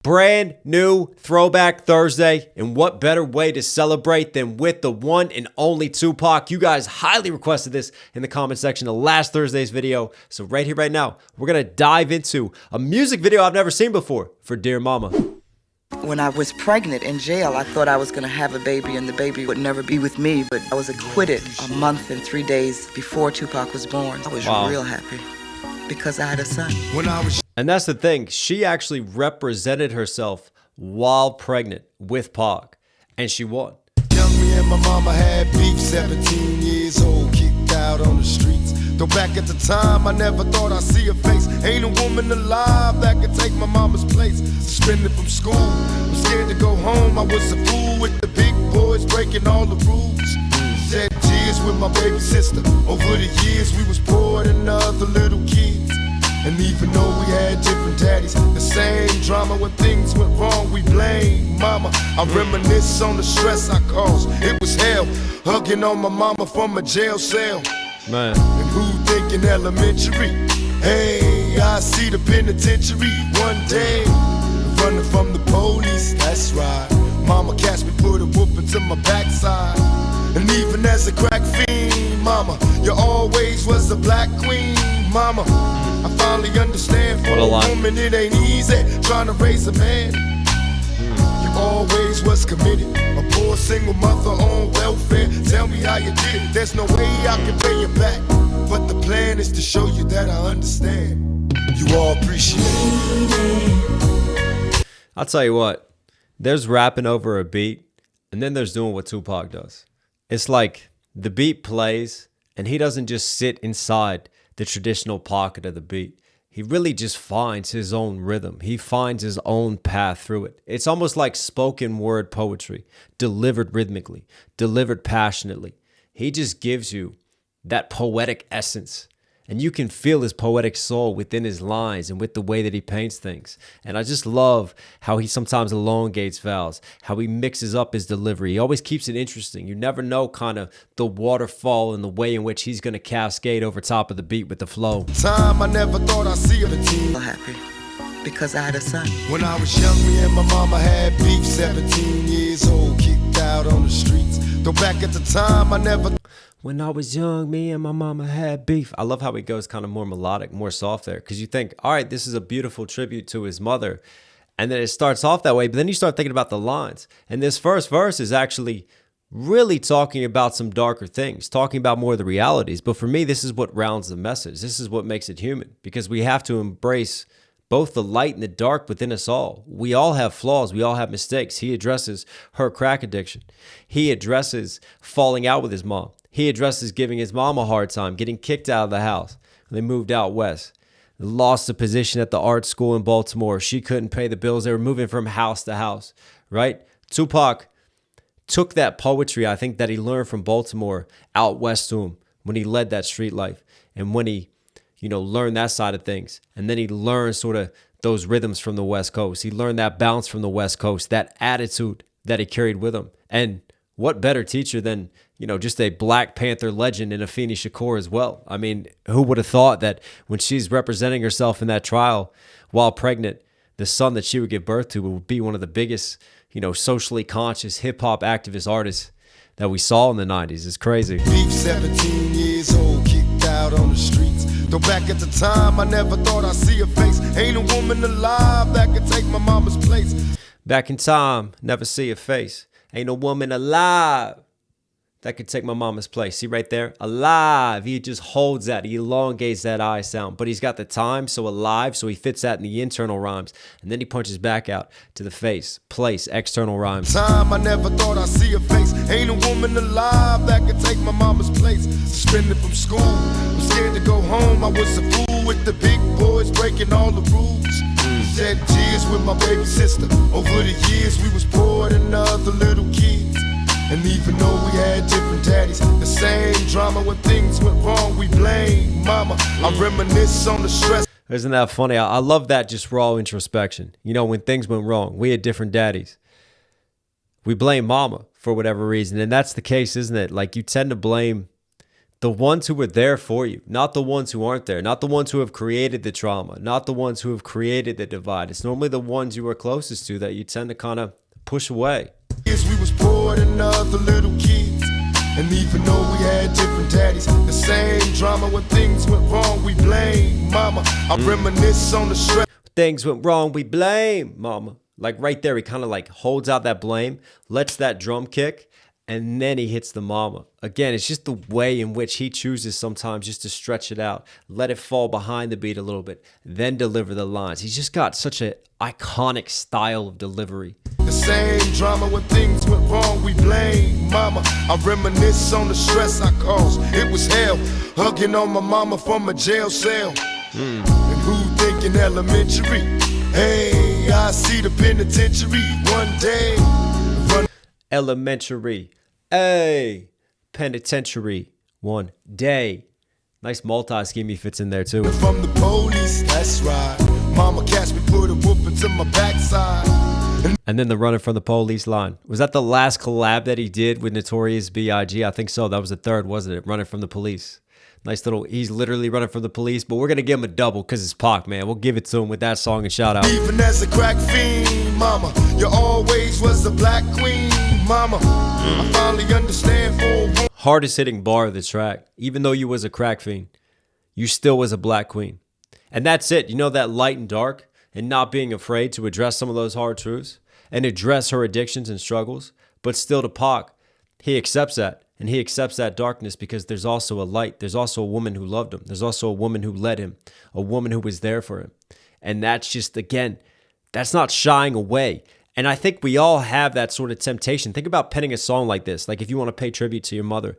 Brand new Throwback Thursday, and what better way to celebrate than with the one and only Tupac. You guys highly requested this in the comment section of last Thursday's video, so right here, right now, we're gonna dive into a music video I've never seen before for Dear Mama. When I was pregnant in jail, I thought I was gonna have a baby and the baby would never be with me, but I was acquitted a month and 3 days before Tupac was born. I was real happy because I had a son. And that's the thing, she actually represented herself while pregnant with Pac, and she won. Young me and my mama had beef, 17 years old, kicked out on the streets. Though back at the time, I never thought I'd see her face. Ain't a woman alive that could take my mama's place. Suspended from school, I'm scared to go home. I was a fool with the big boys breaking all the rules. Shed tears with my baby sister. Over the years, we was poor than other little kids. And even though we had different daddies, the same drama when things went wrong, we blame mama. I reminisce on the stress I caused. It was hell, hugging on my mama from a jail cell. Man. And who thinking elementary? Hey, I see the penitentiary one day. Running from the police, that's right. Mama catch me, put a whooping to my backside. And even as a crack fiend, mama, you always was a black queen, mama. I finally understand for a woman it ain't easy trying to raise a man. You always was committed, a poor single mother on welfare. Tell me how you did it, there's no way I can pay you back. But the plan is to show you that I understand. You all appreciate it. I'll tell you what, there's rapping over a beat, and then there's doing what Tupac does. It's like the beat plays, and he doesn't just sit inside the traditional pocket of the beat. He really just finds his own rhythm. He finds his own path through it. It's almost like spoken word poetry, delivered rhythmically, delivered passionately. He just gives you that poetic essence, and you can feel his poetic soul within his lines and with the way that he paints things. And I just love how he sometimes elongates vowels, how he mixes up his delivery. He always keeps it interesting. You never know kind of the waterfall and the way in which he's going to cascade over top of the beat with the flow. Time I never thought I'd see her team. Happy because I had a son. When I was young, me and my mama had beef, 17 years old, kicked out on the streets. Though back at the time, I never... When I was young, me and my mama had beef. I love how he goes kind of more melodic, more soft there. Because you think, all right, this is a beautiful tribute to his mother. And then it starts off that way. But then you start thinking about the lines. And this first verse is actually really talking about some darker things. Talking about more of the realities. But for me, this is what rounds the message. This is what makes it human. Because we have to embrace both the light and the dark within us all. We all have flaws. We all have mistakes. He addresses her crack addiction. He addresses falling out with his mom. He addresses giving his mom a hard time, getting kicked out of the house. They moved out west. Lost a position at the art school in Baltimore. She couldn't pay the bills. They were moving from house to house, right? Tupac took that poetry, I think, that he learned from Baltimore out west to him when he led that street life and when he, learned that side of things. And then he learned sort of those rhythms from the West Coast. He learned that bounce from the West Coast, that attitude that he carried with him. And what better teacher than, just a Black Panther legend in Afeni Shakur as well. I mean, who would have thought that when she's representing herself in that trial while pregnant, the son that she would give birth to would be one of the biggest, socially conscious hip-hop activist artists that we saw in the 90s. It's crazy. Beef, 17 years old, kicked out on the streets. Though back at the time, I never thought I'd see her face. Ain't a woman alive that could take my mama's place. Back in time, never see her face. Ain't no woman alive that could take my mama's place. See right there? Alive. He just holds that. He elongates that I sound. But he's got the time, so alive, so he fits that in the internal rhymes. And then he punches back out to the face, place, external rhymes. Time I never thought I'd see her face. Ain't a woman alive that could take my mama's place. Suspended from school, I'm scared to go home. I was a fool with the big boys breaking all the rules. Shed tears with my baby sister. Over the years, we was poor than other little kids. And even though we had different daddies, the same drama when things went wrong, we blame mama. I reminisce on the stress. Isn't that funny? I love that just raw introspection. When things went wrong, we had different daddies. We blame mama for whatever reason. And that's the case, isn't it? Like, you tend to blame The ones who were there for you, not the ones who aren't there, not the ones who have created the trauma, not the ones who have created the divide. It's normally the ones you are closest to that you tend to kind of push away. Yes, we was poor than other little kids. And even though we had different daddies, the same drama. When things went wrong, we blame mama. I reminisce on the stress. Things went wrong, we blame mama. Like right there, he kind of like holds out that blame, lets that drum kick, and then he hits the mama. Again, it's just the way in which he chooses sometimes just to stretch it out, let it fall behind the beat a little bit, then deliver the lines. He's just got such an iconic style of delivery. The same drama. When things went wrong, we blame mama. I reminisce on the stress I caused. It was hell, hugging on my mama from a jail cell. And who thinking elementary? Hey, I see the penitentiary one day. Elementary. Hey, penitentiary one day. Nice multi-scheme he fits in there too. From the police, that's right. Mama catch me, put a whooping to my backside. And then the running from the police line. Was that the last collab that he did with Notorious B.I.G.? I think so. That was the third, wasn't it? Running from the police. Nice little, he's literally running from the police, but we're going to give him a double because it's Pac, man. We'll give it to him with that song and shout out. Even as a crack fiend, mama, you always was the black queen, mama. I finally understand for Hardest hitting bar of the track. Even though you was a crack fiend, you still was a black queen. And that's it. You know, that light and dark and not being afraid to address some of those hard truths and address her addictions and struggles, but still to Pac, he accepts that. And he accepts that darkness because there's also a light. There's also a woman who loved him. There's also a woman who led him, a woman who was there for him. And that's just, again, that's not shying away. And I think we all have that sort of temptation. Think about penning a song like this. Like if you want to pay tribute to your mother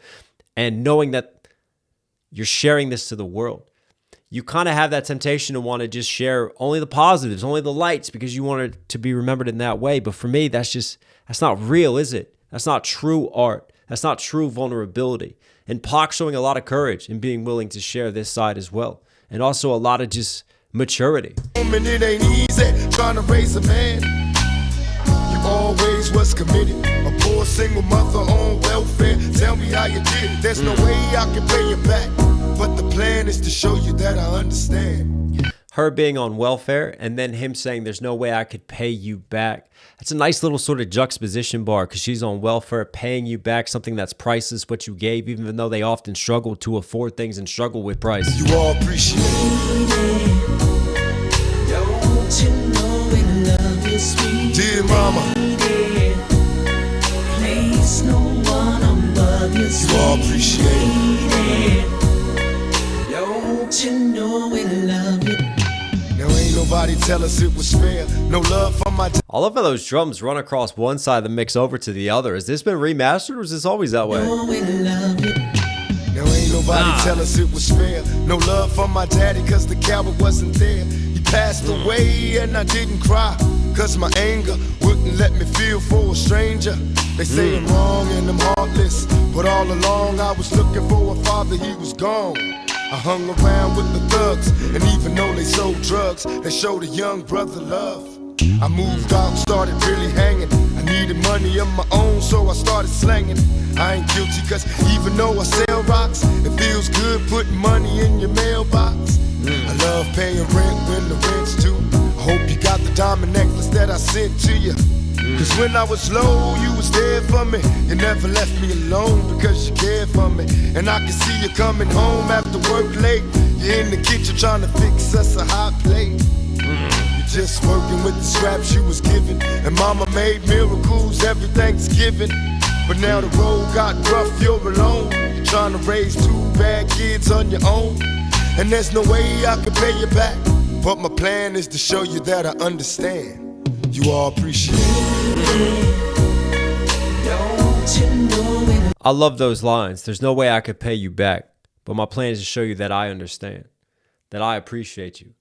and knowing that you're sharing this to the world, you kind of have that temptation to want to just share only the positives, only the lights, because you want it to be remembered in that way. But for me, that's not real, is it? That's not true art. That's not true vulnerability. And Pac showing a lot of courage and being willing to share this side as well. And also a lot of just maturity. it ain't easy trying to raise a man. You always was committed. A poor single mother on welfare. Tell me how you did it. There's no way I can pay you back. But the plan is to show you that I understand. Her being on welfare and then him saying there's no way I could pay you back. That's a nice little sort of juxtaposition bar because she's on welfare, paying you back something that's priceless, what you gave, even though they often struggle to afford things and struggle with price. You all appreciate it. Don't you know we love you, sweet dear mama. Place no one above you, sweet. You all appreciate it. Don't you know we love you. Now ain't nobody tell us it was fair. No love for my I love how those drums run across one side of the mix over to the other. Has this been remastered or is this always that way? Now ain't nobody tell us it was fair. No love for my daddy cause the coward wasn't there. He passed away and I didn't cry cause my anger wouldn't let me feel for a stranger. They say I'm wrong and I'm heartless, but all along I was looking for a father, he was gone. I hung around with the thugs, and even though they sold drugs, they showed a young brother love. I moved out, started really hanging. I needed money of my own, so I started slanging. I ain't guilty, cause even though I sell rocks, it feels good putting money in your mailbox. I love paying rent when the rent's due. I hope you got the diamond necklace that I sent to you. Cause when I was low, you was there for me. You never left me alone because you cared for me. And I can see you coming home after work late. You're in the kitchen trying to fix us a hot plate. You're just working with the scraps you was given. And mama made miracles every Thanksgiving. But now the road got rough, you're alone. You're trying to raise two bad kids on your own. And there's no way I can pay you back. But my plan is to show you that I understand. You all appreciate it. I love those lines. There's no way I could pay you back, but my plan is to show you that I understand, that I appreciate you.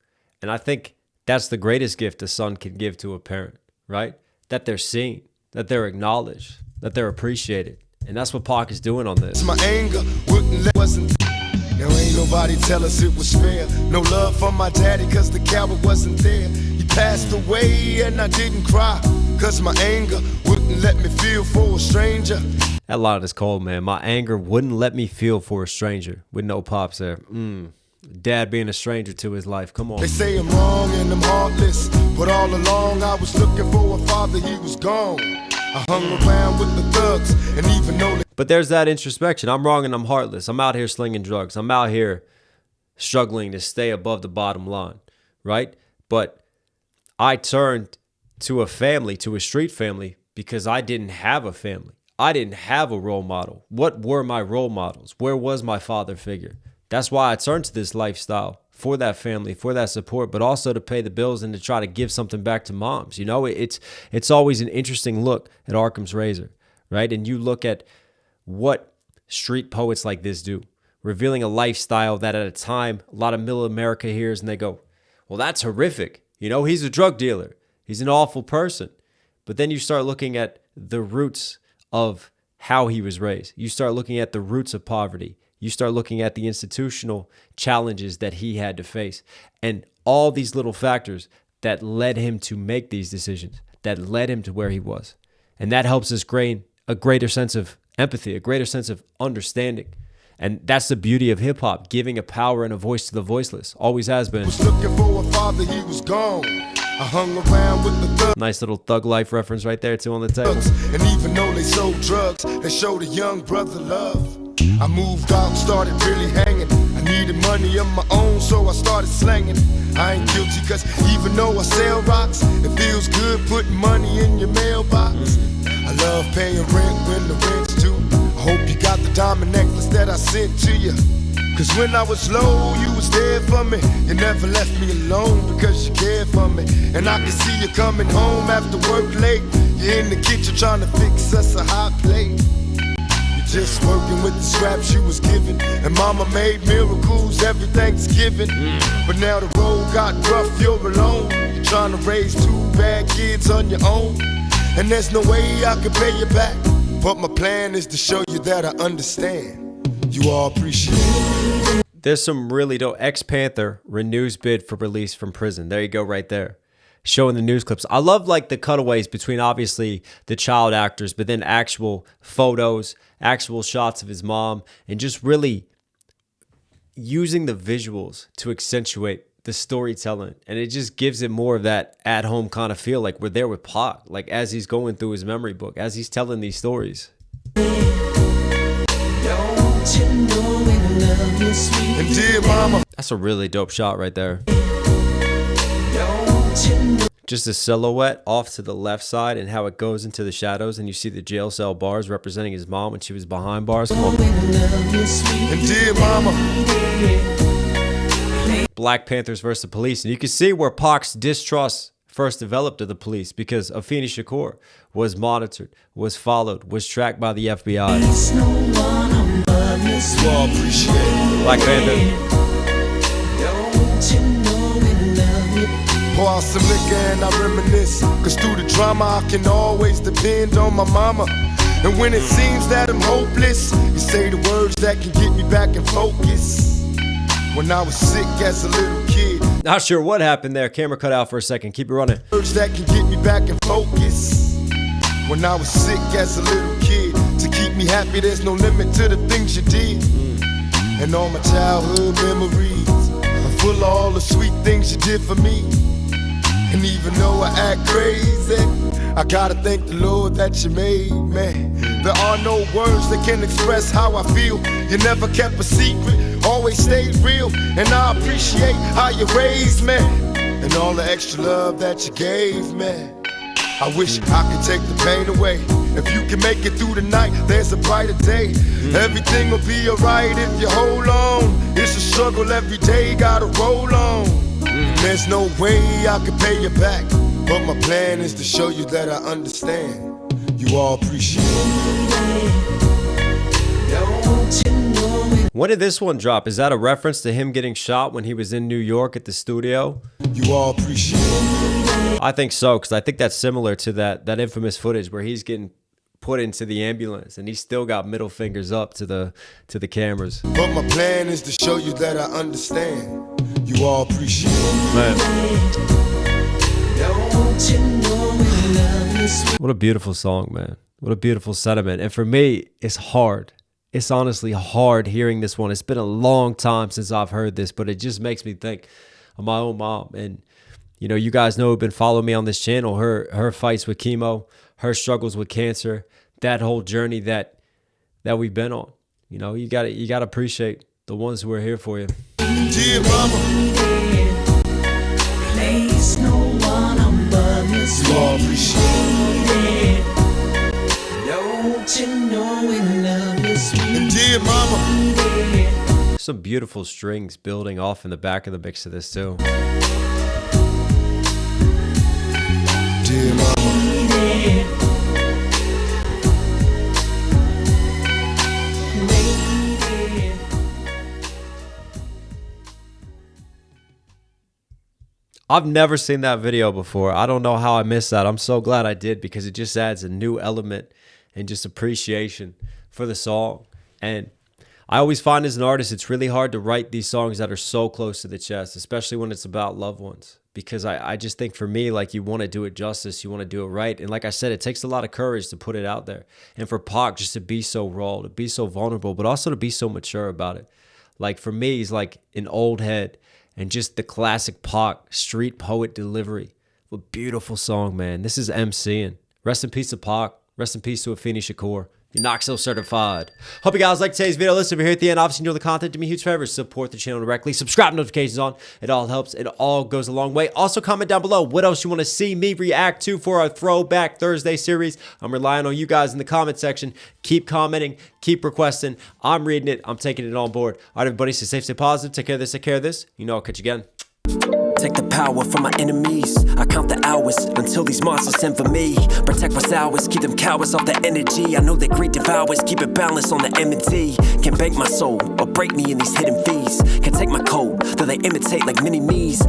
And I think that's the greatest gift a son can give to a parent, right? That they're seen, that they're acknowledged, that they're appreciated. And that's what Pac is doing on this. My anger wasn't. Now ain't nobody tell us it was fair. No love for my daddy cause the coward wasn't there. He passed away and I didn't cry cause my anger wouldn't let me feel for a stranger. That line is cold, man. My anger wouldn't let me feel for a stranger with no pops there. Dad being a stranger to his life. Come on. They say I'm wrong and I'm heartless, but all along I was looking for a father, he was gone. I hung around with the thugs, and even though But there's that introspection. I'm wrong and I'm heartless. I'm out here slinging drugs. I'm out here struggling to stay above the bottom line, right? But I turned to a family, to a street family, because I didn't have a family. I didn't have a role model. What were my role models? Where was my father figure? That's why I turned to this lifestyle, for that family, for that support, but also to pay the bills and to try to give something back to moms. You know, it's always an interesting look at Occam's razor, right? And you look at what street poets like this do, revealing a lifestyle that at a time a lot of middle America hears and they go, well, that's horrific. You know, he's a drug dealer. He's an awful person. But then you start looking at the roots of how he was raised. You start looking at the roots of poverty. You start looking at the institutional challenges that he had to face and all these little factors that led him to make these decisions, that led him to where he was. And that helps us gain a greater sense of empathy, a greater sense of understanding. And that's the beauty of hip hop, giving a power and a voice to the voiceless. Always has been. was looking for a father, he was gone. I hung around with the thugs. Nice little Thug Life reference right there too on the table. And even though they sold drugs, they showed a young brother love. I moved out, started really hanging. I needed money of my own, so I started slanging. I ain't guilty, cause even though I sell rocks, it feels good putting money in your mailbox. I love paying rent when the rent's due. I hope you got the diamond necklace that I sent to you. Cause when I was low, you was there for me. You never left me alone because you cared for me. And I can see you coming home after work late. You're in the kitchen trying to fix us a hot plate. You're just working with the scraps you was given. And mama made miracles every Thanksgiving. But now the road got rough, you're alone. You're trying to raise 2 bad kids on your own. And there's no way I can pay you back. But my plan is to show you that I understand. You all appreciate it. There's some really dope. Ex-Panther renews bid for release from prison. There you go right there. Showing the news clips. I love like the cutaways between obviously the child actors, but then actual photos, actual shots of his mom, and just really using the visuals to accentuate the storytelling. And it just gives it more of that at-home kind of feel, like we're there with Pac, like as he's going through his memory book, as he's telling these stories. And dear mama, that's a really dope shot right there. Just a silhouette off to the left side and how it goes into the shadows, and you see the jail cell bars representing his mom when she was behind bars. Come on. And dear mama, Black Panthers versus the police, and you can see where Pac's distrust first developed of the police, because Afeni Shakur was monitored, was followed, was tracked by the FBI. you all appreciate it. Black Panther. Pour out some liquor and I reminisce. Cause through the drama I can always depend on my mama. And when it seems that I'm hopeless, you say the words that can get me back in focus. When I was sick as a little kid, Not sure what happened there. Camera cut out for a second. Keep it running. words that can get me back in focus. When I was sick as a little kid, to keep me happy there's no limit to the things you did. And all my childhood memories are full of all the sweet things you did for me. And even though I act crazy, I gotta thank the Lord that you made me. There are no words that can express how I feel. You never kept a secret, always stayed real. And I appreciate how you raised me, and all the extra love that you gave me. I wish I could take the pain away. If you can make it through the night, there's a brighter day. Everything will be alright if you hold on. It's a struggle every day, gotta roll on. There's no way I can pay you back, but my plan is to show you that I understand. You all appreciate it. When did this one drop? Is that a reference to him getting shot when he was in New York at the studio? You all appreciate it. I think so, because I think that's similar to that infamous footage where he's getting put into the ambulance and he's still got middle fingers up to the cameras. But my plan is to show you that I understand. You all appreciate it. Man. What a beautiful song, man. What a beautiful sentiment. And for me, it's hard. It's honestly hard hearing this one. It's been a long time since I've heard this, but it just makes me think of my own mom. And, you know, you guys know who've been following me on this channel, her fights with chemo, her struggles with cancer, that whole journey that we've been on. You know, you gotta appreciate the ones who are here for you. Dear mama, place no one above you. you all appreciate it. Don't you know we love you, sweet. Dear mama, Some beautiful strings building off in the back of the mix of this too. dear mama, I've never seen that video before. I don't know how I missed that. I'm so glad I did, because it just adds a new element and just appreciation for the song. And I always find as an artist, it's really hard to write these songs that are so close to the chest, especially when it's about loved ones. Because I just think for me, like, you want to do it justice, you want to do it right. And like I said, it takes a lot of courage to put it out there. And for Pac just to be so raw, to be so vulnerable, but also to be so mature about it. Like, for me, he's like an old head. And just the classic Pac street poet delivery. What a beautiful song, man. This is MCing. Rest in peace to Pac. Rest in peace to Afeni Shakur. You're Knox certified. Hope you guys like today's video. Listen, if you're here at the end, obviously enjoy the content. Do me a huge favor. Support the channel directly. Subscribe, notifications on. It all helps. It all goes a long way. Also, comment down below what else you want to see me react to for our Throwback Thursday series. I'm relying on you guys in the comment section. Keep commenting. Keep requesting. I'm reading it. I'm taking it on board. All right, everybody. Stay safe, stay positive. Take care of this. Take care of this. You know, I'll catch you again. Take the power from my enemies. I count the hours until these monsters send for me. Protect what's ours, keep them cowards off the energy. I know that greed devours, keep it balanced on the M&T. Can bank my soul or break me in these hidden fees. Can take my code, though they imitate like mini-me's.